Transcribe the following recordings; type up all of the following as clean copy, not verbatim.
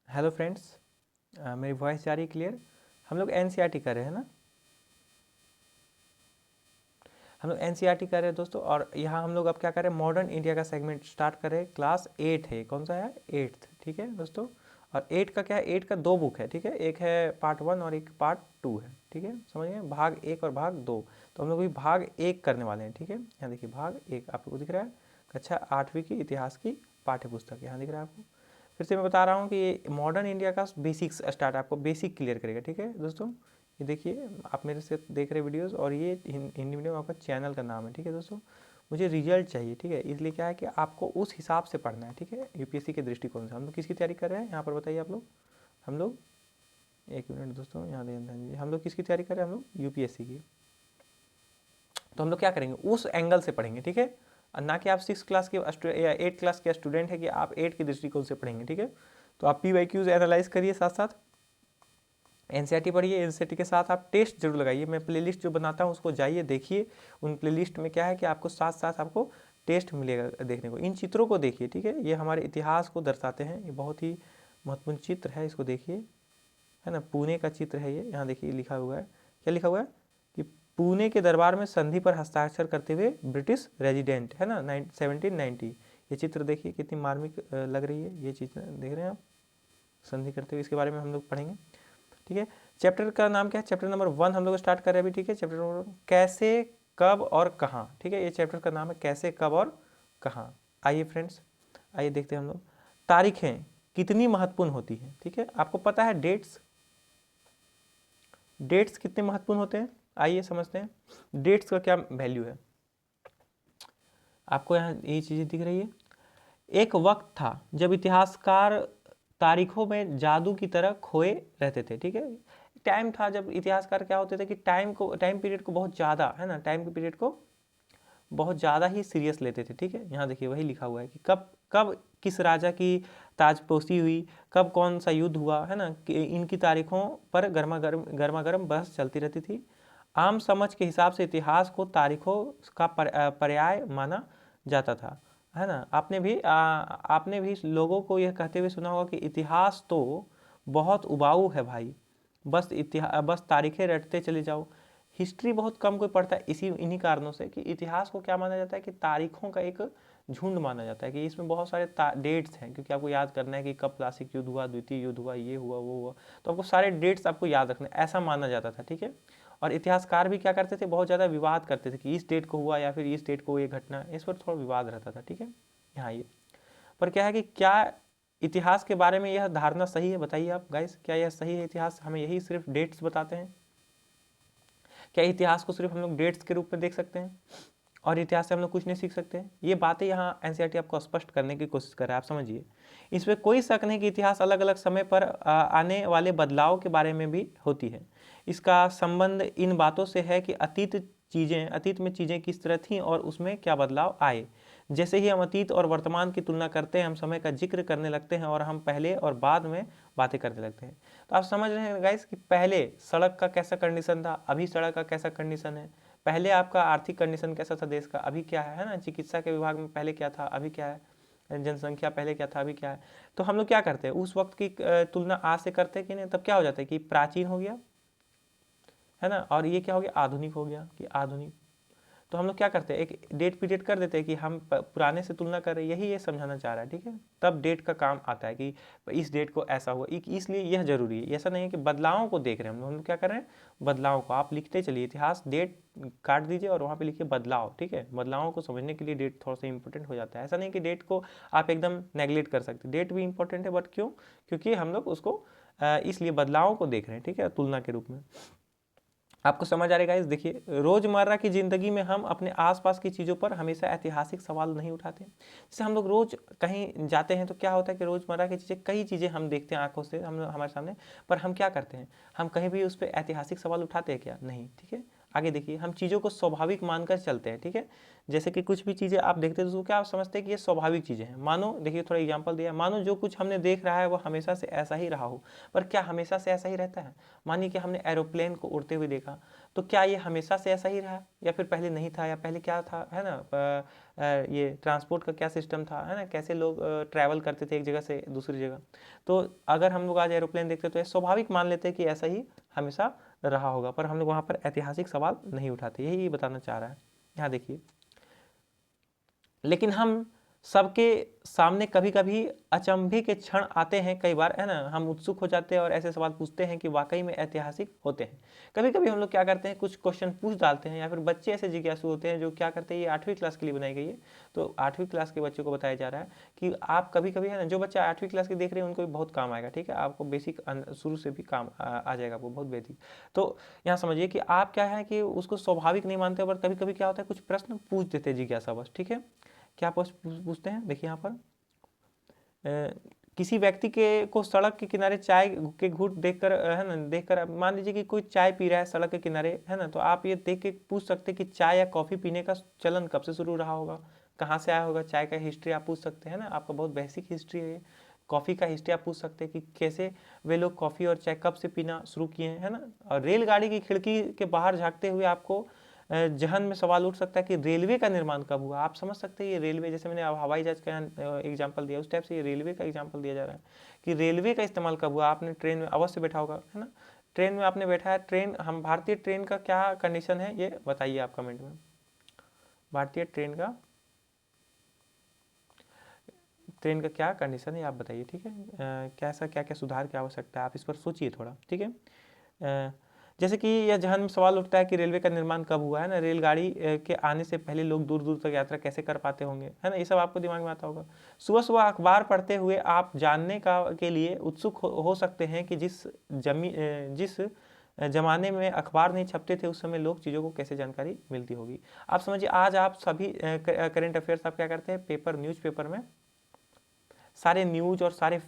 Hello friends, मेरी voice जा रही है क्लियर। हम लोग एनसीईआरटी कर रहे हैं ना, हम लोग एनसीईआरटी कर रहे हैं दोस्तों। और यहाँ हम लोग अब क्या कर रहे हैं, मॉडर्न इंडिया का सेगमेंट स्टार्ट कर रहे हैं। क्लास 8 है, कौन सा है, 8th, ठीक है दोस्तों। और 8 का क्या है, 8 का 2 बुक है, ठीक है। एक है पार्ट 1 और एक पार्ट 2 है, ठीक है, समझ गए, भाग 1 और भाग 2। तो हम लोग भी भाग 1 करने वाले हैं, ठीक है। यहाँ देखिए भाग 1 आपको दिख रहा है, कक्षा 8वीं की इतिहास की पाठ्य पुस्तक यहाँ दिख रहा है आपको। फिर से मैं बता रहा हूँ कि ये मॉडर्न इंडिया का बेसिक्स स्टार्ट, आपको बेसिक क्लियर करेगा, ठीक है दोस्तों। ये देखिए आप मेरे से देख रहे वीडियोस, और ये हिंदी मीडियम आपका चैनल का नाम है, ठीक है दोस्तों। मुझे रिजल्ट चाहिए, ठीक है, इसलिए क्या है कि आपको उस हिसाब से पढ़ना है, ठीक है। यूपीएससी के दृष्टिकोण से हम लोग किसकी तैयारी कर रहे हैं, यहाँ पर बताइए आप लोग। हम लोग, एक मिनट दोस्तों, यहाँ ध्यान दीजिए, हम लोग किसकी तैयारी कर रहे हैं, हम लोग यूपीएससी की। तो हम लोग क्या करेंगे, उस एंगल से पढ़ेंगे, ठीक है। ना कि आप 6 क्लास के या 8 क्लास के स्टूडेंट है कि आप 8 के दृष्टिकोण से पढ़ेंगे, ठीक है। तो आप PYQs एनालाइज करिए, साथ साथ एनसीईआरटी पढ़िए। एनसीईआरटी के साथ आप टेस्ट जरूर लगाइए। मैं प्लेलिस्ट जो बनाता हूँ उसको जाइए देखिए। उन प्लेलिस्ट में क्या है कि आपको साथ साथ आपको टेस्ट मिलेगा देखने को। इन चित्रों को देखिए, ठीक है, ये हमारे इतिहास को दर्शाते हैं। ये बहुत ही महत्वपूर्ण चित्र है, इसको देखिए, है ना। पुणे का चित्र है ये, यहाँ देखिए लिखा हुआ है, क्या लिखा हुआ है कि पुणे के दरबार में संधि पर हस्ताक्षर करते हुए ब्रिटिश रेजिडेंट, है ना, 1790। ये चित्र देखिए कितनी मार्मिक लग रही है, ये चित्र देख रहे हैं आप, संधि करते हुए। इसके बारे में हम लोग पढ़ेंगे, ठीक है। चैप्टर का नाम क्या है, चैप्टर नंबर 1 हम लोग स्टार्ट कर रहे हैं अभी, ठीक है। चैप्टर नंबर कैसे, कब और कहाँ, ठीक है। ये चैप्टर का नाम है कैसे, कब और कहाँ। आइए फ्रेंड्स, आइए देखते हैं हम लोग। तारीखें कितनी महत्वपूर्ण होती हैं, ठीक है। आपको पता है डेट्स, डेट्स कितने महत्वपूर्ण होते हैं, आइए समझते हैं डेट्स का क्या वैल्यू है। आपको यहाँ ये चीज़ें दिख रही है। एक वक्त था जब इतिहासकार तारीखों में जादू की तरह खोए रहते थे, ठीक है। टाइम था जब इतिहासकार क्या होते थे कि टाइम पीरियड को बहुत ज़्यादा, है ना, टाइम के पीरियड को बहुत ज़्यादा ही सीरियस लेते थे, ठीक है। यहाँ देखिए वही लिखा हुआ है कि कब कब किस राजा की ताजपोशी हुई, कब कौन सा युद्ध हुआ, है ना, कि इनकी तारीखों पर गर्मा गर्म बहस चलती रहती थी। आम समझ के हिसाब से इतिहास को तारीखों का पर्याय माना जाता था, है ना। आपने भी लोगों को यह कहते हुए सुना होगा कि इतिहास तो बहुत उबाऊ है भाई, बस तारीखें रटते चले जाओ। हिस्ट्री बहुत कम कोई पढ़ता है इन्हीं कारणों से कि इतिहास को क्या माना जाता है कि तारीखों का एक झुंड माना जाता है, कि इसमें बहुत सारे डेट्स हैं, क्योंकि आपको याद करना है कि कब प्लासिक युद्ध हुआ, द्वितीय युद्ध हुआ, ये हुआ वो हुआ। तो आपको सारे डेट्स आपको याद रखना, ऐसा माना जाता था, ठीक है। और इतिहासकार भी क्या करते थे, बहुत ज़्यादा विवाद करते थे कि इस डेट को हुआ या फिर इस डेट को ये घटना, इस पर थोड़ा विवाद रहता था, ठीक है। यहाँ ये पर क्या है कि क्या इतिहास के बारे में यह धारणा सही है, बताइए आप गाइस, क्या यह सही है, इतिहास हमें यही सिर्फ डेट्स बताते हैं? क्या इतिहास को सिर्फ हम लोग डेट्स के रूप में देख सकते हैं और इतिहास से हम लोग कुछ नहीं सीख सकते? ये बातें यहाँ एनसीईआरटी आपको स्पष्ट करने की कोशिश कर रहा है, आप समझिए। इसमें कोई शक नहीं कि इतिहास अलग अलग समय पर आने वाले बदलाव के बारे में भी होती है। इसका संबंध इन बातों से है कि अतीत में चीज़ें किस तरह थीं और उसमें क्या बदलाव आए। जैसे ही हम अतीत और वर्तमान की तुलना करते हैं, हम समय का जिक्र करने लगते हैं और हम पहले और बाद में बातें करने लगते हैं। तो आप समझ रहे हैं गाइस कि पहले सड़क का कैसा कंडीशन था, अभी सड़क का कैसा कंडीशन है। पहले आपका आर्थिक कंडीशन कैसा था देश का, अभी क्या है ना। चिकित्सा के विभाग में पहले क्या था, अभी क्या है। जनसंख्या पहले क्या था, अभी क्या है। तो हम लोग क्या करते हैं, उस वक्त की तुलना आज से करते हैं कि नहीं, तब क्या हो जाता है कि प्राचीन हो गया, है ना, और ये क्या हो गया, आधुनिक हो गया कि आधुनिक। तो हम लोग क्या करते हैं, एक डेट पीरियड कर देते हैं कि हम पुराने से तुलना कर रहे हैं, यही ये समझाना चाह रहा है, ठीक है। तब डेट का काम आता है कि इस डेट को ऐसा हुआ, इसलिए यह जरूरी है। ऐसा नहीं है कि बदलावों को देख रहे हैं हम लोग क्या कर रहे हैं, बदलाव को आप लिखते चलिए, इतिहास डेट काट दीजिए और वहाँ पे लिखिए बदलाव, ठीक है। बदलावों को समझने के लिए डेट थोड़ा सा इंपॉर्टेंट हो जाता है। ऐसा नहीं कि डेट को आप एकदम नेगलेक्ट कर सकते, डेट भी इंपॉर्टेंट है, बट क्यों, क्योंकि हम लोग उसको इसलिए बदलावों को देख रहे हैं, ठीक है, तुलना के रूप में। आपको समझ आ रहा है? देखिए रोजमर्रा की जिंदगी में हम अपने आसपास की चीज़ों पर हमेशा ऐतिहासिक सवाल नहीं उठाते। जैसे हम लोग रोज कहीं जाते हैं तो क्या होता है कि रोजमर्रा की चीज़ें, कई चीज़ें हम देखते हैं आंखों से, हम हमारे सामने, पर हम क्या करते हैं, हम कहीं भी उस पर ऐतिहासिक सवाल उठाते हैं क्या? नहीं, ठीक है। आगे देखिए, हम चीज़ों को स्वाभाविक मानकर चलते हैं, ठीक है। जैसे कि कुछ भी चीज़ें आप देखते हैं तो क्या आप समझते हैं कि ये स्वाभाविक चीज़ें हैं। मानो देखिए, थोड़ा एग्जांपल दिया, मानो जो कुछ हमने देख रहा है वो हमेशा से ऐसा ही रहा हो, पर क्या हमेशा से ऐसा ही रहता है? मानिए कि हमने एरोप्लेन को उड़ते हुए देखा, तो क्या ये हमेशा से ऐसा ही रहा या फिर पहले नहीं था, या पहले क्या था, है ना, ये ट्रांसपोर्ट का क्या सिस्टम था, है ना, कैसे लोग ट्रैवल करते थे एक जगह से दूसरी जगह। तो अगर हम लोग आज एरोप्लेन देखते तो ये स्वाभाविक मान लेते हैं कि ऐसा ही हमेशा रहा होगा, पर हम लोग वहाँ पर ऐतिहासिक सवाल नहीं उठाते, यही बताना चाह रहा है। यहाँ देखिए, लेकिन हम सबके सामने कभी कभी अचंभे के क्षण आते हैं, कई बार, है ना, हम उत्सुक हो जाते हैं और ऐसे सवाल पूछते हैं कि वाकई में ऐतिहासिक होते हैं। कभी कभी हम लोग क्या करते हैं, कुछ क्वेश्चन पूछ डालते हैं, या फिर बच्चे ऐसे जिज्ञासु होते हैं जो क्या करते हैं, ये 8वीं क्लास के लिए बनाई गई है, तो 8वीं क्लास के बच्चों को बताया जा रहा है कि आप कभी कभी, है ना, जो बच्चा 8वीं क्लास की देख रहे हैं उनको भी बहुत काम आएगा, ठीक है, आपको बेसिक शुरू से भी काम आ जाएगा आपको बहुत बेसिक। तो यहाँ समझिए कि आप क्या है कि उसको स्वाभाविक नहीं मानते, पर कभी कभी क्या होता है, कुछ प्रश्न पूछ देते हैं जिज्ञासावश, ठीक है। क्या पूछते हैं, देखिए यहाँ पर किसी व्यक्ति के को सड़क के किनारे चाय के घूंट देखकर, है ना, देखकर मान लीजिए कि कोई चाय पी रहा है सड़क के किनारे, है ना, तो आप ये देख के पूछ सकते हैं कि चाय या कॉफ़ी पीने का चलन कब से शुरू रहा होगा, कहाँ से आया होगा, चाय का हिस्ट्री आप पूछ सकते हैं ना, आपका बहुत बेसिक हिस्ट्री है। कॉफ़ी का हिस्ट्री आप पूछ सकते हैं कि कैसे वे लोग कॉफ़ी और चाय कब से पीना शुरू किए हैं, है ना। और रेलगाड़ी की खिड़की के बाहर झांकते हुए आपको जहन में सवाल उठ सकता है कि रेलवे का निर्माण कब हुआ। आप समझ सकते हैं ये रेलवे, जैसे मैंने हवाई जहाज का एग्जांपल दिया, उस टाइप से ये रेलवे का एग्जांपल दिया जा रहा है कि रेलवे का इस्तेमाल कब हुआ। आपने ट्रेन में अवश्य बैठा होगा, है ना, ट्रेन में आपने बैठा है, ट्रेन, हम भारतीय ट्रेन का क्या कंडीशन है ये बताइए आप कमेंट में। भारतीय ट्रेन का क्या कंडीशन है आप बताइए, ठीक है। कैसा क्या क्या सुधार की आवश्यकता है, आप इस पर सोचिए थोड़ा, ठीक है। जैसे कि यह जहन में सवाल उठता है कि रेलवे का निर्माण कब हुआ, है ना, रेलगाड़ी के आने से पहले लोग दूर दूर तक यात्रा कैसे कर पाते होंगे, है ना, ये सब आपको दिमाग में आता होगा। सुबह सुबह अखबार पढ़ते हुए आप जानने के लिए उत्सुक हो सकते हैं कि जिस जमाने में अखबार नहीं छपते थे उस समय लोग चीज़ों को कैसे जानकारी मिलती होगी। आप समझिए, आज आप सभी करेंट अफेयर्स आप क्या करते हैं, पेपर, न्यूज़पेपर में सारे न्यूज और सारे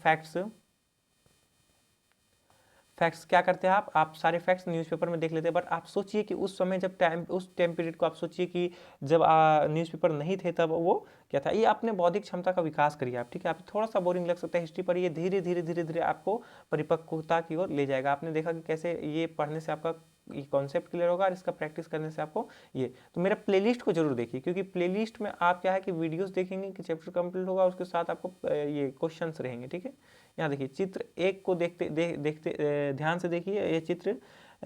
फैक्ट्स क्या करते हैं आप सारे फैक्ट्स न्यूज़पेपर में देख लेते हैं। बट आप सोचिए कि उस समय जब उस टाइम पीरियड को आप सोचिए कि जब न्यूज़पेपर नहीं थे तब वो क्या था। ये अपने बौद्धिक क्षमता का विकास करिए आप, ठीक है। आप थोड़ा सा बोरिंग लग सकता है हिस्ट्री पर, ये धीरे धीरे धीरे धीरे आपको परिपक्वता की ओर ले जाएगा। आपने देखा कि कैसे ये पढ़ने से आपका ये कॉन्सेप्ट क्लियर होगा और इसका प्रैक्टिस करने से आपको ये। तो मेरा प्लेलिस्ट को जरूर देखिए, क्योंकि प्लेलिस्ट में आप क्या है कि वीडियोस देखेंगे कि चैप्टर कंप्लीट होगा, उसके साथ आपको ये क्वेश्चंस रहेंगे, ठीक है। यहाँ देखिए चित्र 1 को देखते ध्यान से देखिए। ये चित्र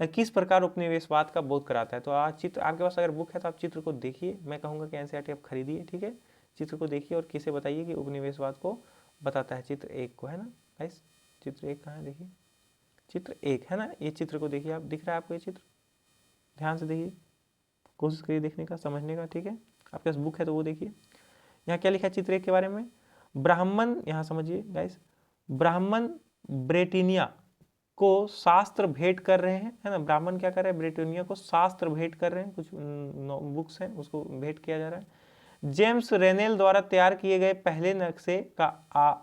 किस प्रकार उपनिवेशवाद का बोध कराता है। तो आज चित्र आपके पास अगर बुक है तो आप चित्र को देखिए, मैं कहूँगा कि एनसीईआरटी आप खरीदिए, ठीक है। चित्र को देखिए और किसे बताइए कि उपनिवेशवाद को बताता है, चित्र 1 को, है ना गाइस। चित्र 1 कहाँ है, देखिए चित्र 1, है ना, ये चित्र को देखिए आप, दिख रहा है आपको ये चित्र, ध्यान से देखिए, कोशिश करिए देखने का, समझने का, ठीक है। आपके पास बुक है तो वो देखिए। यहाँ क्या लिखा है चित्र 1 के बारे में, ब्राह्मण, यहाँ समझिए गाइस, ब्राह्मण ब्रिटानिया को शास्त्र भेंट कर रहे हैं, है ना। ब्राह्मण क्या कर रहे हैं, ब्रिटानिया को शास्त्र भेंट कर रहे हैं, कुछ बुक्स हैं उसको भेंट किया जा रहा है। जेम्स रेनेल द्वारा तैयार किए गए पहले नक्शे का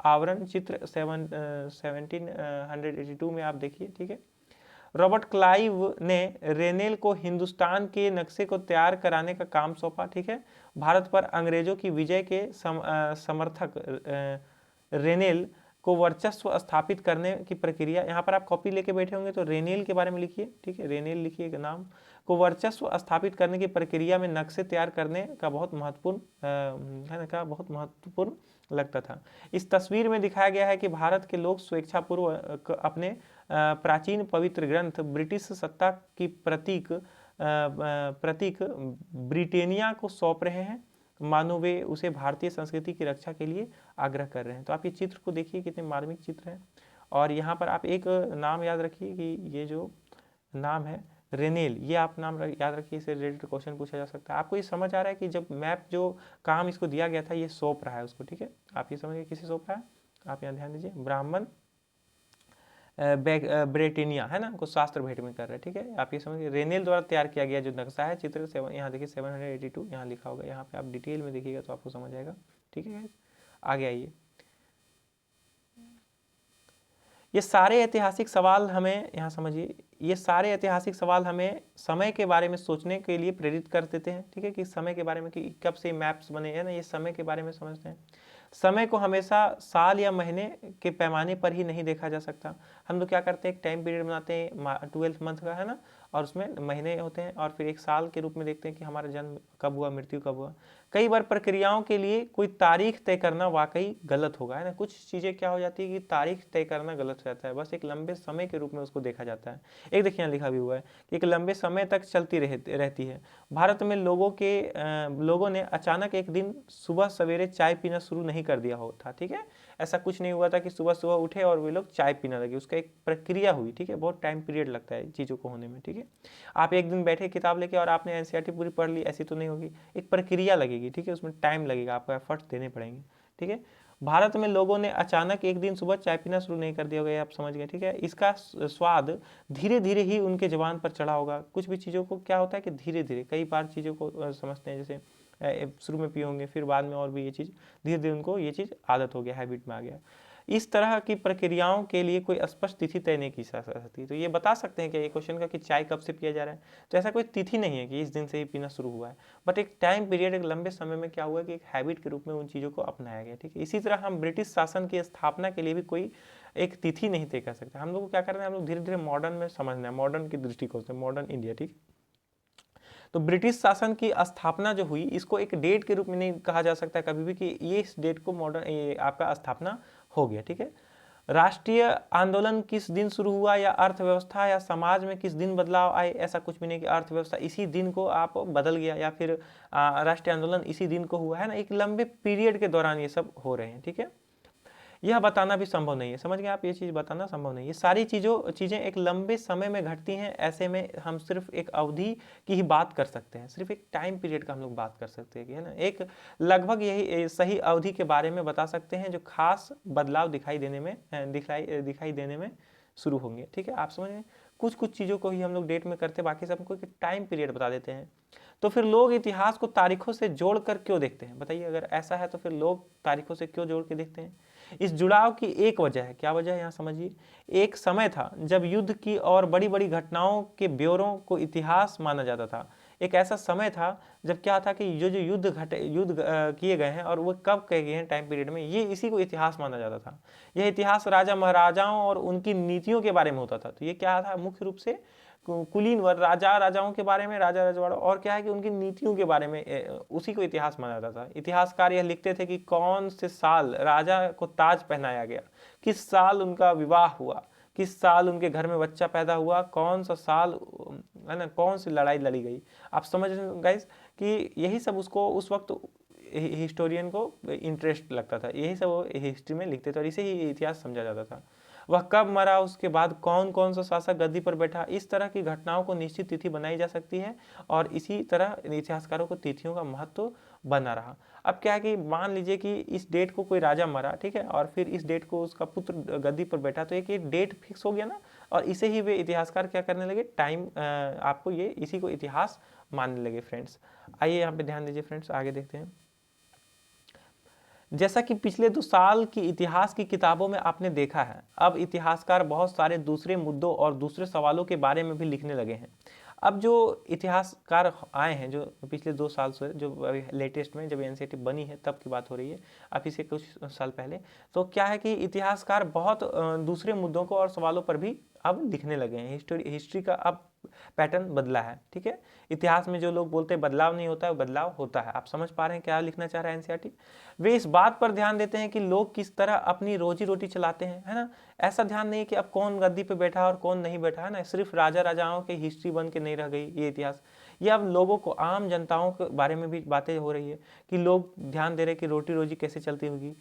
आवरण चित्र 1782 में आप देखिए, ठीक है। रॉबर्ट क्लाइव ने रेनेल को हिंदुस्तान के नक्शे को तैयार कराने का काम सौंपा, ठीक है। भारत पर अंग्रेजों की विजय के समर्थक रेनेल को वर्चस्व स्थापित करने की प्रक्रिया, यहाँ पर आप कॉपी लेके बैठे होंगे तो रेनेल के बारे में लिखिए, ठीक है, रेनेल लिखिए नाम, को वर्चस्व स्थापित करने की प्रक्रिया में नक्शे तैयार करने का बहुत महत्वपूर्ण है ना, का बहुत महत्वपूर्ण लगता था। इस तस्वीर में दिखाया गया है कि भारत के लोग स्वेच्छापूर्वक अपने प्राचीन पवित्र ग्रंथ ब्रिटिश सत्ता की प्रतीक ब्रिटानिया को सौंप रहे हैं, मानो वे उसे भारतीय संस्कृति की रक्षा के लिए आग्रह कर रहे हैं। तो आप ये चित्र को देखिए, कितने मार्मिक चित्र है। और यहाँ पर आप एक नाम याद रखिए कि ये जो नाम है रेनेल, ये आप नाम याद रखिए, इससे रिलेटेड क्वेश्चन पूछा जा सकता है। आपको ये समझ आ रहा है कि जब मैप जो काम इसको दिया गया था ये सौंप रहा है उसको, ठीक है। आप ये समझिए किसे सौंप रहा है, आप यहाँ ध्यान दीजिए, ब्राह्मण ब्रिटानिया, है ना, को शास्त्र भेंट में कर रहे हैं, ठीक है। आप ये समझिए रेनेल द्वारा तैयार किया गया जो नक्शा है चित्र 7, यहाँ देखिए 782 यहाँ लिखा होगा, यहाँ पे आप डिटेल में देखिएगा तो आपको समझ आएगा, ठीक है। आगे आइए, ये सारे ऐतिहासिक सवाल हमें, यहाँ समझिए, ये सारे ऐतिहासिक सवाल हमें समय के बारे में सोचने के लिए प्रेरित कर देते हैं, ठीक है, कि समय के बारे में, कि कब से मैप्स बने हैं ना, ये समय के बारे में समझते हैं। समय को हमेशा साल या महीने के पैमाने पर ही नहीं देखा जा सकता। हम लोग क्या करते हैं, एक टाइम पीरियड बनाते हैं 12 मंथ का, है ना, और उसमें महीने होते हैं, और फिर एक साल के रूप में देखते हैं कि हमारा जन्म कब हुआ, मृत्यु कब हुआ। कई बार प्रक्रियाओं के लिए कोई तारीख तय करना वाकई गलत होगा, है ना। कुछ चीज़ें क्या हो जाती है कि तारीख तय करना गलत हो जाता है, बस एक लंबे समय के रूप में उसको देखा जाता है। एक देखिए यहाँ लिखा भी हुआ है कि एक लंबे समय तक चलती रहती है। भारत में लोगों ने अचानक एक दिन सुबह सवेरे चाय पीना शुरू नहीं कर दिया हो था, ठीक है। ऐसा कुछ नहीं हुआ था कि सुबह सुबह उठे और वे लोग चाय पीना लगे, उसका एक प्रक्रिया हुई, ठीक है। बहुत टाइम पीरियड लगता है चीज़ों को होने में, ठीक है। आप एक दिन बैठे किताब लेके और आपने एनसीईआरटी पूरी पढ़ ली, ऐसी तो नहीं होगी, एक प्रक्रिया लगेगी, ठीक है। उसमें टाइम लगेगा, आपको एफर्ट्स देने पड़ेंगे, ठीक है। भारत में लोगों ने अचानक एक दिन सुबह चाय पीना शुरू नहीं कर दिया होगा, आप समझ गए, ठीक है। इसका स्वाद धीरे धीरे ही उनके जबान पर चढ़ा होगा। कुछ भी चीज़ों को क्या होता है कि धीरे धीरे कई बार चीज़ों को समझते हैं, जैसे शुरू में पिए होंगे, फिर बाद में और भी ये चीज़ धीरे धीरे उनको ये चीज़ आदत हो गया, हैबिट में आ गया। इस तरह की प्रक्रियाओं के लिए कोई स्पष्ट तिथि तय नहीं की जा सकती। तो ये बता सकते हैं कि ये क्वेश्चन का कि चाय कब से पिया जा रहा है, तो ऐसा कोई तिथि नहीं है कि इस दिन से ही पीना शुरू हुआ है, बट एक टाइम पीरियड, एक लंबे समय में क्या हुआ कि एक हैबिट के रूप में उन चीज़ों को अपनाया गया, ठीक है। इसी तरह हम ब्रिटिश शासन की स्थापना के लिए भी कोई एक तिथि नहीं तय कर सकते। हम लोग को क्या करना है, हम लोग धीरे धीरे मॉडर्न में समझना है, मॉडर्न की दृष्टिकोण से, मॉडर्न इंडिया, ठीक। तो ब्रिटिश शासन की स्थापना जो हुई, इसको एक डेट के रूप में नहीं कहा जा सकता कभी भी कि ये इस डेट को मॉडर्न आपका स्थापना हो गया, ठीक है। राष्ट्रीय आंदोलन किस दिन शुरू हुआ या अर्थव्यवस्था या समाज में किस दिन बदलाव आए, ऐसा कुछ भी नहीं कि अर्थव्यवस्था इसी दिन को आप बदल गया या फिर राष्ट्रीय आंदोलन इसी दिन को हुआ, है ना। एक लंबे पीरियड के दौरान ये सब हो रहे हैं, ठीक है। यह बताना भी संभव नहीं है, समझ गए आप, ये चीज़ बताना संभव नहीं है। सारी चीज़ें एक लंबे समय में घटती हैं, ऐसे में हम सिर्फ एक अवधि की ही बात कर सकते हैं, सिर्फ एक टाइम पीरियड का हम लोग बात कर सकते हैं कि, है ना, एक लगभग यही सही अवधि के बारे में बता सकते हैं जो खास बदलाव दिखाई देने में शुरू होंगे, ठीक है। आप समझ रहे हैं, कुछ कुछ चीज़ों को ही हम लोग डेट में करते, बाकी सबको एक टाइम पीरियड बता देते हैं। तो फिर लोग इतिहास को तारीखों से जोड़कर क्यों देखते हैं, बताइए। अगर ऐसा है तो फिर लोग तारीखों से क्यों जोड़ के देखते हैं। इस जुड़ाव की एक वजह है, क्या वजह है यहाँ समझिए। एक समय था जब युद्ध की और बड़ी बड़ी घटनाओं के ब्यौरों को इतिहास माना जाता था। एक ऐसा समय था जब क्या था कि जो जो युद्ध किए गए हैं और वो कब किए गए हैं टाइम पीरियड में, ये इसी को इतिहास माना जाता था। यह इतिहास राजा महाराजाओं और उनकी नीतियों के बारे में होता था। तो ये क्या था, मुख्य रूप से कुलीन वर्ग, राजाओं के बारे में, राजा रजवाड़ों, और क्या है कि उनकी नीतियों के बारे में, उसी को इतिहास माना जाता था। इतिहासकार यह लिखते थे कि कौन से साल राजा को ताज पहनाया गया, किस साल उनका विवाह हुआ, किस साल उनके घर में बच्चा पैदा हुआ, कौन सा साल, है ना, कौन सी लड़ाई लड़ी गई। आप समझ रहे हैं गाइस कि यही सब उसको उस वक्त हिस्टोरियन को इंटरेस्ट लगता था, यही सब वो हिस्ट्री में लिखते थे और इसे ही इतिहास समझा जाता था। वह कब मरा, उसके बाद कौन कौन सा शासक गद्दी पर बैठा, इस तरह की घटनाओं को निश्चित तिथि बनाई जा सकती है और इसी तरह इतिहासकारों को तिथियों का महत्व बना रहा। अब क्या है कि मान लीजिए कि इस डेट को कोई राजा मरा, ठीक है, और फिर इस डेट को उसका पुत्र गद्दी पर बैठा, तो एक ये डेट फिक्स हो गया ना, और इसे ही वे इतिहासकार क्या करने लगे, टाइम आपको ये इसी को इतिहास मानने लगे। फ्रेंड्स आइए यहाँ पे ध्यान दीजिए, फ्रेंड्स आगे देखते हैं। जैसा कि पिछले 2 साल की इतिहास की किताबों में आपने देखा है, अब इतिहासकार बहुत सारे दूसरे मुद्दों और दूसरे सवालों के बारे में भी लिखने लगे हैं। अब जो इतिहासकार आए हैं, जो पिछले 2 साल से, जो अभी लेटेस्ट में जब एनसीईआरटी बनी है तब की बात हो रही है, अब इसे कुछ साल पहले, तो क्या है कि इतिहासकार बहुत दूसरे मुद्दों को और सवालों पर भी अब लिखने लगे हैं। हिस्ट्री का अब पैटर्न बदला है, ठीक है। इतिहास में जो लोग बोलते हैं बदलाव नहीं होता है, बदलाव होता है। आप समझ पा रहे हैं क्या लिखना चाह रहा है एनसीईआरटी। वे इस बात पर ध्यान देते हैं कि लोग किस तरह अपनी रोजी रोटी चलाते हैं, है ना। ऐसा ध्यान नहीं कि अब कौन गद्दी पे बैठा और कौन नहीं बैठा, है ना। सिर्फ राजा राजाओं की हिस्ट्री बन के नहीं रह गई ये इतिहास, ये अब लोगों को, आम जनताओं के बारे में भी बातें हो रही है कि लोग ध्यान दे रहे कि रोटी रोजी कैसे चलती होगी,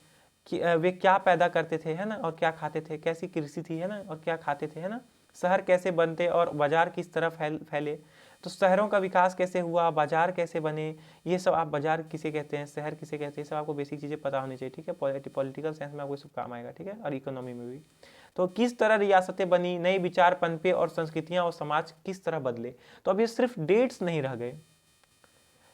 कि वे क्या पैदा करते थे, है ना, और क्या खाते थे, कैसी कृषि थी, है ना, और क्या खाते थे, है ना। शहर कैसे बनते और बाजार किस तरह फैले, तो शहरों का विकास कैसे हुआ, बाजार कैसे बने, ये सब, आप बाजार किसे कहते हैं, शहर किसे कहते हैं, सब आपको बेसिक चीज़ें पता होनी चाहिए, ठीक है। पॉलिटिकल साइंस में आपको सब काम आएगा, ठीक है, और इकोनॉमी में भी। तो किस तरह रियासतें बनी, नए विचार पनपे और संस्कृतियाँ और समाज किस तरह बदले। तो अब ये सिर्फ डेट्स नहीं रह गए,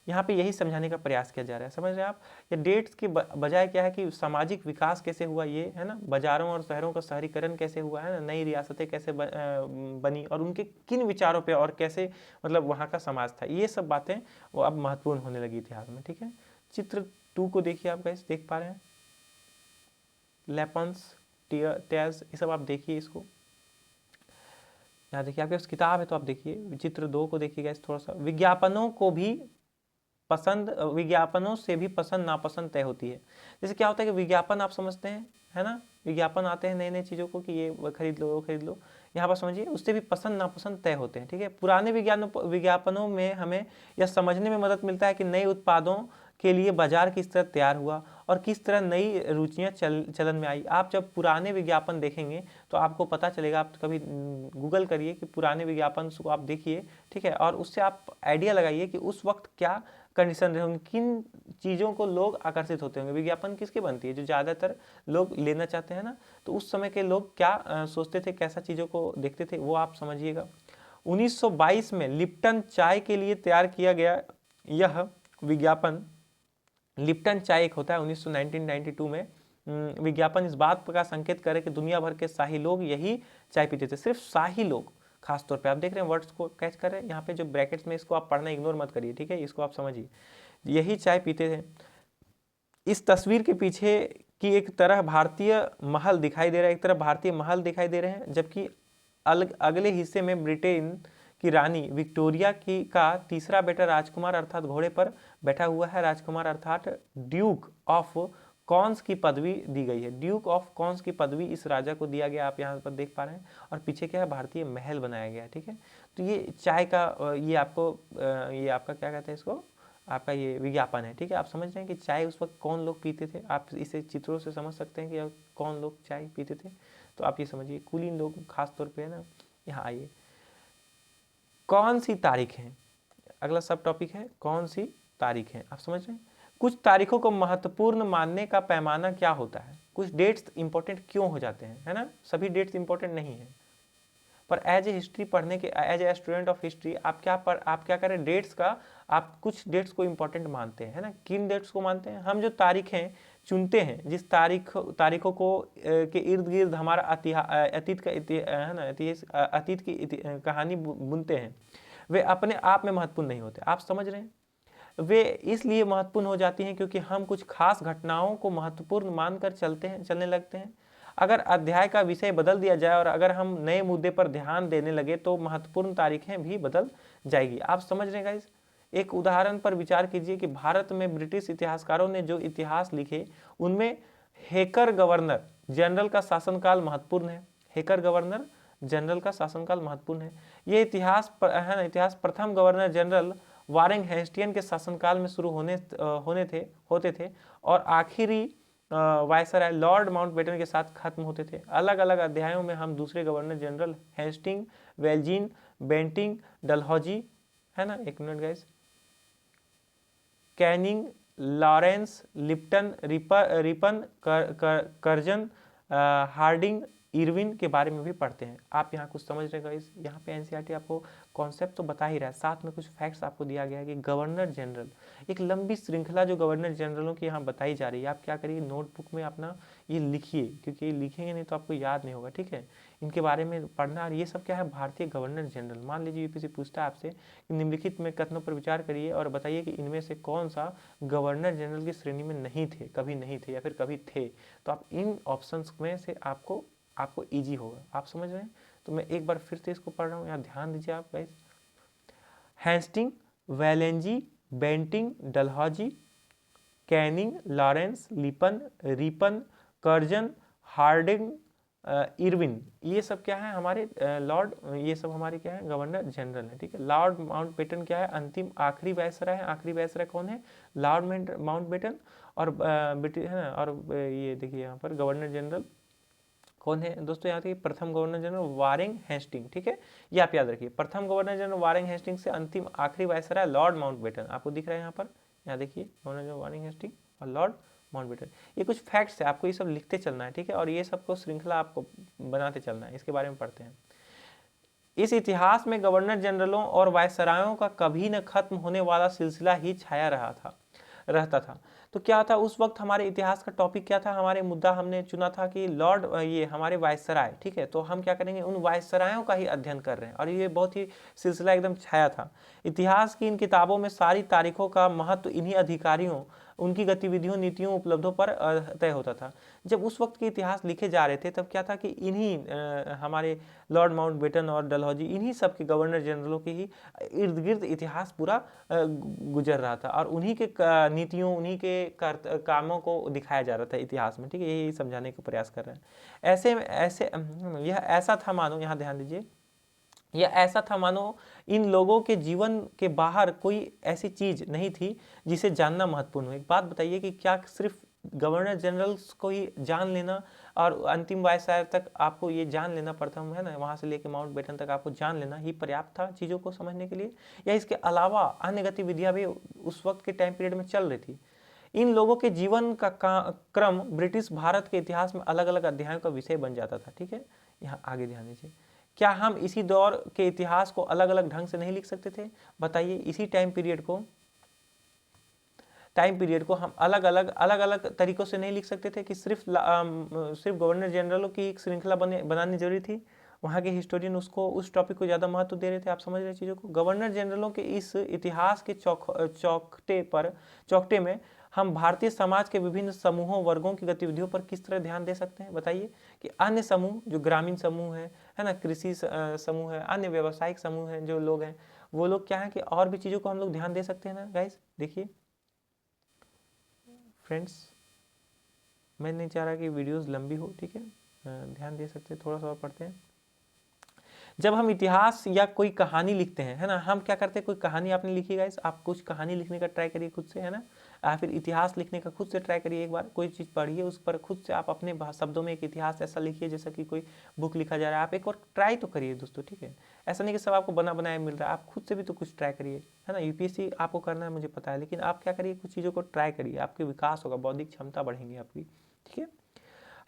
यहाँ पे यही समझाने का प्रयास किया जा रहा है, समझ रहे हैं आप। ये डेट्स की बजाय क्या है कि सामाजिक विकास कैसे हुआ, ये है ना, बाजारों और शहरों का शहरीकरण कैसे हुआ, है ना, नई रियासतें कैसे बनी और उनके किन विचारों पे और कैसे, मतलब वहाँ का समाज था, ये सब बातें वो अब महत्वपूर्ण होने लगी इतिहास में, ठीक है। चित्र 2 को देखिए, आप गाइस देख पा रहे हैं, लेपन्स टेज, ये सब आप देखिए इसको, यहाँ देखिए आपके पास किताब है तो आप देखिए। चित्र 2 को देखिए गाइस थोड़ा सा। विज्ञापनों को भी पसंद विज्ञापनों से भी पसंद नापसंद तय होती है। जैसे क्या होता है कि विज्ञापन आप समझते हैं, है ना, विज्ञापन आते हैं नए नए चीज़ों को कि ये खरीद लो वो खरीद लो, यहाँ पर समझिए उससे भी पसंद नापसंद तय होते हैं। ठीक है, पुराने विज्ञापनों में हमें यह समझने में मदद मिलता है कि नए उत्पादों के लिए बाजार किस तरह तैयार हुआ और किस तरह नई रुचियाँ चलन में आई। आप जब पुराने विज्ञापन देखेंगे तो आपको पता चलेगा, आप कभी गूगल करिए कि पुराने विज्ञापन को आप देखिए, ठीक है, और उससे आप आइडिया लगाइए कि उस वक्त क्या कंडीशन रहे होंगे, किन चीज़ों को लोग आकर्षित होते होंगे। विज्ञापन किसकी बनती है, जो ज़्यादातर लोग लेना चाहते हैं ना, तो उस समय के लोग क्या सोचते थे, कैसा चीज़ों को देखते थे, वो आप समझिएगा। 1922 में लिप्टन चाय के लिए तैयार किया गया यह विज्ञापन, लिप्टन चाय एक होता है 1992 में विज्ञापन इस बात का संकेत करे कि दुनिया भर के शाही लोग यही चाय पीते थे। सिर्फ शाही लोग, खासतौर पे आप देख रहे हैं वर्ड्स को कैच कर रहे हैं यहाँ पे जो ब्रैकेट्स में, इसको आप पढ़ना इग्नोर मत करिए, ठीक है, इसको आप समझिए, यही चाय पीते थे। इस तस्वीर के पीछे की एक तरह भारतीय महल दिखाई दे रहा है, एक तरफ भारतीय महल दिखाई दे रहे हैं, जबकि अगले हिस्से में ब्रिटेन की रानी विक्टोरिया की का तीसरा बेटा राजकुमार अर्थात घोड़े पर बैठा हुआ है। राजकुमार अर्थात ड्यूक ऑफ कॉन्स की पदवी दी गई है, ड्यूक ऑफ कॉन्स की पदवी इस राजा को दिया गया, आप यहाँ पर देख पा रहे हैं। और पीछे क्या है, भारतीय महल बनाया गया है, ठीक है। तो ये चाय का ये आपको ये आपका क्या कहते हैं इसको, आपका ये विज्ञापन है, ठीक है। आप समझ रहे हैं कि चाय उस वक्त कौन लोग पीते थे, आप इसे चित्रों से समझ सकते हैं कि कौन लोग चाय पीते थे। तो आप ये समझिए कुलीन लोग खास तौर पे, है ना। यहाँ आइए, कौन सी तारीख है, अगला सब टॉपिक है कौन सी तारीख है। आप समझ रहे हैं, कुछ तारीखों को महत्वपूर्ण मानने का पैमाना क्या होता है, कुछ डेट्स इंपॉर्टेंट क्यों हो जाते हैं, है ना। सभी डेट्स इंपॉर्टेंट नहीं है, पर एज ए हिस्ट्री पढ़ने के, as a student of history आप क्या करें, डेट्स का आप कुछ डेट्स को इंपॉर्टेंट मानते हैं, है ना। किन डेट्स को मानते हैं, हम जो तारीखें चुनते हैं, जिस तारीखों को के इर्द गिर्द हमारा अतीत का है ना, अतीत की कहानी बुनते हैं, वे अपने आप में महत्वपूर्ण नहीं होते। आप समझ रहे हैं, वे इसलिए महत्वपूर्ण हो जाती हैं क्योंकि हम कुछ खास घटनाओं को महत्वपूर्ण मानकर चलने लगते हैं। अगर अध्याय का विषय बदल दिया जाए और अगर हम नए मुद्दे पर ध्यान देने लगे तो महत्वपूर्ण तारीखें भी बदल जाएगी। आप समझ रहे हैं गाइस, एक उदाहरण पर विचार कीजिए कि भारत में ब्रिटिश इतिहासकारों ने जो इतिहास लिखे उनमें हेकर गवर्नर जनरल का शासनकाल महत्वपूर्ण है। हेकर गवर्नर जनरल का शासनकाल महत्वपूर्ण है। ये इतिहास प्रथम गवर्नर जनरल वारेन हेस्टिंग्स के शासनकाल में शुरू होते थे और आखिरी वायसराय लॉर्ड माउंटबेटन के साथ खत्म होते थे। अलग अलग अध्यायों में हम दूसरे governor general Hastings, Wellesley, Bentinck, Dalhousie, है ना, एक minute guys, Canning, Lawrence, Lytton, Ripon, Curzon, Hardinge, Irwin के बारे में भी पढ़ते हैं। आप यहाँ कुछ समझ रहे गाइस, यहाँ पे एनसीईआरटी आपको कॉन्सेप्ट तो बता ही रहा है, साथ में कुछ फैक्ट्स आपको दिया गया है कि गवर्नर जनरल, एक लंबी श्रृंखला जो गवर्नर जनरलों की यहाँ बताई जा रही है। आप क्या करिए, नोटबुक में अपना ये लिखिए, क्योंकि लिखेंगे नहीं तो आपको याद नहीं होगा, ठीक है। इनके बारे में पढ़ना, और ये सब क्या है, भारतीय गवर्नर जनरल। मान लीजिए यूपीएससी पूछता है आपसे कि निम्नलिखित में कथनों पर विचार करिए और बताइए कि इनमें से कौन सा गवर्नर जनरल की श्रेणी में नहीं थे, कभी नहीं थे या फिर कभी थे, तो आप इन ऑप्शंस में से आपको इजी होगा। आप समझ रहे हैं, तो मैं एक बार फिर से इसको पढ़ रहा हूँ, यहाँ ध्यान दीजिए आप गाइस। हेस्टिंग, वेलेंजी, Bentinck, Dalhousie, Canning, Lawrence, Lytton, Ripon, Curzon, Hardinge, Irwin, ये सब क्या है हमारे लॉर्ड, ये सब हमारे क्या है, गवर्नर जनरल है, ठीक है। लॉर्ड माउंटबेटन क्या है, अंतिम आखिरी वायसराय है। आखिरी वायसराय कौन है, लॉर्ड माउंटबेटन। और ब्रिटिश है ना, और ये देखिए यहाँ पर गवर्नर जनरल कौन है दोस्तों, यहाँ देखिए प्रथम गवर्नर जनरल वारेन हेस्टिंग, ठीक है, ये आप याद रखिए। प्रथम गवर्नर जनरल वारेन हेस्टिंग से अंतिम आखिरी वायसराय लॉर्ड माउंटबेटन, आपको दिख रहा है यहाँ पर, यहाँ देखिए गवर्नर जनरल वारेन हेस्टिंग और लॉर्ड माउंटबेटन। ये कुछ फैक्ट्स है, आपको ये सब लिखते चलना है, ठीक है, और ये सबको श्रृंखला आपको बनाते चलना है। इसके बारे में पढ़ते हैं। इस इतिहास में गवर्नर जनरलों और वायसरायों का कभी न खत्म होने वाला सिलसिला ही छाया रहता था। तो क्या था उस वक्त हमारे इतिहास का टॉपिक क्या था, हमारे मुद्दा हमने चुना था कि लॉर्ड ये हमारे वायसराय, ठीक है। तो हम क्या करेंगे, उन वायसरायों का ही अध्ययन कर रहे हैं, और ये बहुत ही सिलसिला एकदम छाया था। इतिहास की इन किताबों में सारी तारीखों का महत्व इन्हीं अधिकारियों उनकी गतिविधियों, नीतियों, उपलब्धों पर तय होता था। जब उस वक्त के इतिहास लिखे जा रहे थे तब क्या था कि इन्हीं हमारे लॉर्ड माउंटबेटन और डलहौजी, इन्हीं सब के गवर्नर जनरलों के ही इर्द गिर्द इतिहास पूरा गुजर रहा था और उन्हीं के नीतियों, उन्हीं के कामों को दिखाया जा रहा था इतिहास में, ठीक है। यही समझाने का प्रयास कर रहे हैं। ऐसे ऐसे यह ऐसा था मानो, यहाँ ध्यान दीजिए, यह ऐसा था मानो इन लोगों के जीवन के बाहर कोई ऐसी चीज नहीं थी जिसे जानना महत्वपूर्ण हो। एक बात बताइए कि क्या सिर्फ गवर्नर जनरल्स को ही जान लेना और अंतिम वायसराय तक आपको ये जान लेना, प्रथम है ना, वहां से लेके माउंटबेटन तक आपको जान लेना ही पर्याप्त था चीज़ों को समझने के लिए, या इसके अलावा अन्य गतिविधियां भी उस वक्त के टाइम पीरियड में चल रही थी? इन लोगों के जीवन का क्रम ब्रिटिश भारत के इतिहास में अलग अलग अध्यायों का विषय बन जाता था, ठीक है। यहाँ आगे ध्यान दीजिए, क्या हम इसी दौर के इतिहास को अलग अलग ढंग से नहीं लिख सकते थे? बताइए, इसी टाइम पीरियड को हम अलग अलग तरीकों से नहीं लिख सकते थे कि सिर्फ गवर्नर जनरलों की एक श्रृंखला बनानी जरूरी थी? वहाँ के हिस्टोरियन उसको, उस टॉपिक को ज़्यादा महत्व दे रहे थे। आप समझ रहे चीज़ों को? गवर्नर जनरलों के इस इतिहास के चौकटे में हम भारतीय समाज के विभिन्न समूहों, वर्गों की गतिविधियों पर किस तरह ध्यान दे सकते हैं? बताइए कि अन्य समूह, जो ग्रामीण समूह है ना, कृषि समूह है, अन्य व्यावसायिक समूह हैं, जो लोग हैं, वो लोग क्या है कि और भी चीज़ों को हम लोग ध्यान दे सकते हैं ना गाइस। देखिए फ्रेंड्स, मैं नहीं चाह रहा कि वीडियोस लंबी हो, ठीक है, ध्यान दे सकते हैं। थोड़ा सा और पढ़ते हैं। जब हम इतिहास या कोई कहानी लिखते हैं, है ना, हम क्या करते हैं, कोई कहानी आपने लिखी गाइस, आप कुछ कहानी लिखने का ट्राई करिए खुद से, है ना, या फिर इतिहास लिखने का खुद से ट्राई करिए। एक बार कोई चीज़ पढ़िए, उस पर खुद से आप अपने शब्दों में एक इतिहास ऐसा लिखिए जैसा कि कोई बुक लिखा जा रहा है। आप एक बार ट्राई तो करिए दोस्तों, ठीक है। ऐसा नहीं कि सब आपको बना बनाया मिल रहा है, आप खुद से भी तो कुछ ट्राई करिए, है ना। यूपीएससी आपको करना है मुझे पता है, लेकिन आप क्या करिए, कुछ चीज़ों को ट्राई करिए, आपके विकास होगा, बौद्धिक क्षमता बढ़ेंगी आपकी, ठीक है।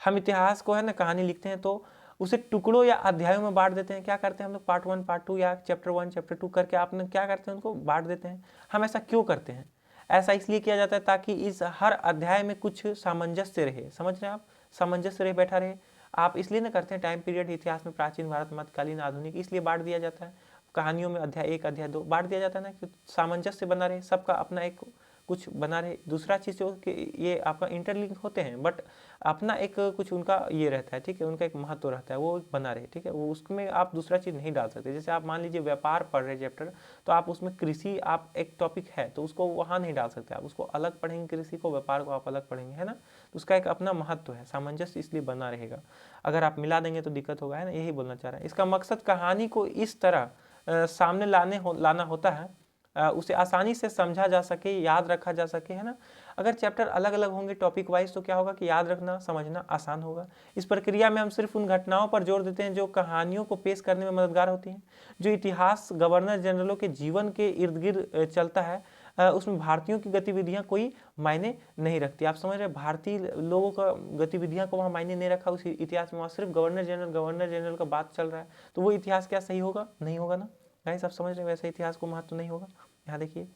हम इतिहास को, है ना, कहानी लिखते हैं तो उसे टुकड़ों या अध्यायों में बांट देते हैं। क्या करते हैं हम लोग, पार्ट 1, पार्ट 2 या चैप्टर 1, चैप्टर 2 करके आपने क्या करते हैं, उनको बांट देते हैं। हम ऐसा क्यों करते हैं? ऐसा इसलिए किया जाता है ताकि इस हर अध्याय में कुछ सामंजस्य रहे। समझ रहे हैं आप? सामंजस्य रहे, बैठा रहे। आप इसलिए ना करते हैं, टाइम पीरियड इतिहास में प्राचीन भारत, मध्यकालीन, आधुनिक, इसलिए बांट दिया जाता है। कहानियों में अध्याय 1, अध्याय 2 बांट दिया जाता है ना, कि सामंजस्य बना रहे, सबका अपना एक कुछ बना रहे। दूसरा चीज़ जो कि ये आपका इंटरलिंक होते हैं, बट अपना एक कुछ उनका ये रहता है, ठीक है, उनका एक महत्व रहता है, वो बना रहे, ठीक है। वो उसमें आप दूसरा चीज़ नहीं डाल सकते। जैसे आप मान लीजिए व्यापार पढ़ रहे चैप्टर, तो आप उसमें कृषि, आप एक टॉपिक है तो उसको वहाँ नहीं डाल सकते, आप उसको अलग पढ़ेंगे, कृषि को, व्यापार को आप अलग पढ़ेंगे, है ना। तो उसका एक अपना महत्व है, सामंजस्य इसलिए बना रहेगा। अगर आप मिला देंगे तो दिक्कत होगा, है ना, यही बोलना चाह रहे हैं। इसका मकसद कहानी को इस तरह सामने लाना होता है, उसे आसानी से समझा जा सके, याद रखा जा सके, है ना। अगर चैप्टर अलग अलग होंगे टॉपिक वाइज तो क्या होगा कि याद रखना, समझना आसान होगा। इस प्रक्रिया में हम सिर्फ उन घटनाओं पर जोर देते हैं जो कहानियों को पेश करने में मददगार होती हैं। जो इतिहास गवर्नर जनरलों के जीवन के इर्द गिर्द चलता है, उसमें भारतीयों की गतिविधियां कोई मायने नहीं रखती। आप समझ रहे, भारतीय लोगों का गतिविधियां को वहाँ मायने नहीं रखा उस इतिहास में, वहाँ सिर्फ गवर्नर जनरल का बात चल रहा है, तो वो इतिहास क्या सही होगा? नहीं होगा ना गाइस। आप समझ रहे, वैसे इतिहास को महत्व नहीं होगा। यहाँ देखिए,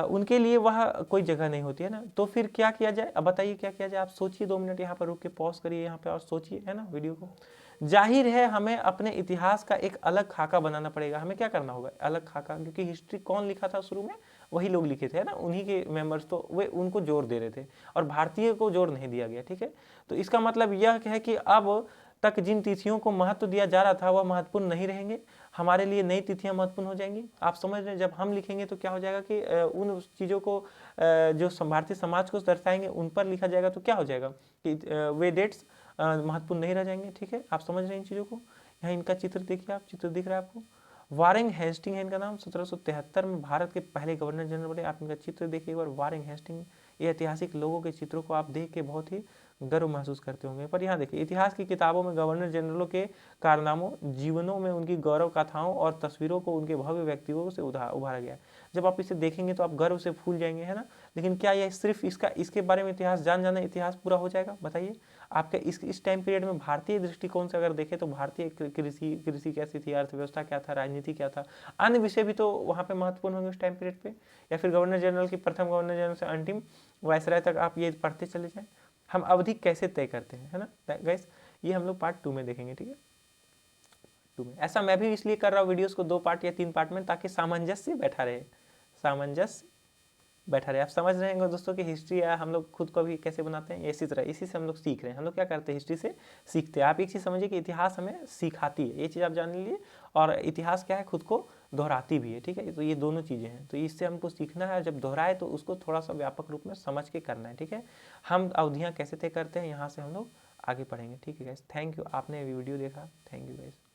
उनके लिए वह कोई जगह नहीं होती है ना। तो फिर क्या किया जाए, अब बताइए क्या किया जाए। आप सोचिए, 2 मिनट यहाँ पर रुक के पॉज करिए यहाँ पे और सोचिए, है ना, वीडियो को। जाहिर है हमें अपने इतिहास का एक अलग खाका बनाना पड़ेगा। हमें क्या करना होगा, अलग खाका, क्योंकि हिस्ट्री कौन लिखा था शुरू में, वही लोग लिखे थे, है ना, उन्हीं के मेंबर्स, तो वे उनको जोर दे रहे थे और भारतीय को जोर नहीं दिया गया, ठीक है। तो इसका मतलब यह है कि अब तक जिन तिथियों को महत्व दिया जा रहा था वह महत्वपूर्ण नहीं रहेंगे, हमारे लिए नई तिथियां महत्वपूर्ण हो जाएंगी। आप समझ रहे हैं, जब हम लिखेंगे तो क्या हो जाएगा कि उन चीज़ों को जो भारतीय समाज को दर्शाएंगे उन पर लिखा जाएगा, तो क्या हो जाएगा कि वे डेट्स महत्वपूर्ण नहीं रह जाएंगे, ठीक है। आप समझ रहे हैं इन चीज़ों को। यहाँ इनका चित्र देखिए आप, चित्र दिख रहा है आपको, वारेन हेस्टिंग है इनका नाम। 1773 में भारत के पहले गवर्नर जनरल बने। आप इनका चित्र देखिए एक बार, वारेन हेस्टिंग। ये ऐतिहासिक लोगों के चित्रों को आप देख के बहुत ही गर्व महसूस करते होंगे। पर यहाँ देखिए, इतिहास की किताबों में गवर्नर जनरलों के कारनामों, जीवनों में उनकी गौरव गाथाओं और तस्वीरों को उनके भव्य व्यक्तित्वों से उभारा गया है। जब आप इसे देखेंगे तो आप गर्व से फूल जाएंगे, है ना। लेकिन क्या यह सिर्फ इसके बारे में इतिहास जाना इतिहास पूरा हो जाएगा? बताइए। आपके इस टाइम पीरियड में भारतीय दृष्टिकोण से अगर देखें तो भारतीय कृषि कैसी थी, अर्थव्यवस्था क्या था, राजनीति क्या था, अन्य विषय भी तो वहाँ पे महत्वपूर्ण होंगे उस टाइम पीरियड पे। या फिर गवर्नर जनरल की, प्रथम गवर्नर जनरल से अंतिम वायसराय तक आप ये पढ़ते चले जाएं। हम अवधि कैसे तय करते हैं, है ना गाइस, ये हम लोग पार्ट 2 में देखेंगे, ठीक है। 2 में ऐसा मैं भी इसलिए कर रहा हूँ वीडियोस को 2 पार्ट या 3 पार्ट में, ताकि सामंजस्य बैठा रहे, सामंजस्य बैठा रहे। आप समझ रहे हैं दोस्तों कि हिस्ट्री या हम लोग खुद को भी कैसे बनाते हैं, इसी तरह इसी से हम लोग सीख रहे हैं। हम लोग क्या करते हैं, हिस्ट्री से सीखते हैं। आप एक चीज़ समझिए कि इतिहास हमें सिखाती है, ये चीज़ आप जान लीजिए, और इतिहास क्या है, खुद को दोहराती भी है, ठीक है। तो ये दोनों चीज़ें हैं, तो इससे हमको सीखना है। जब दोहराए तो उसको थोड़ा सा व्यापक रूप में समझ के करना है, ठीक है। हम अवधियाँ कैसे तय करते हैं, यहाँ से हम लोग आगे पढ़ेंगे, ठीक है गाइस। थैंक यू, आपने वीडियो देखा, थैंक यू गाइस।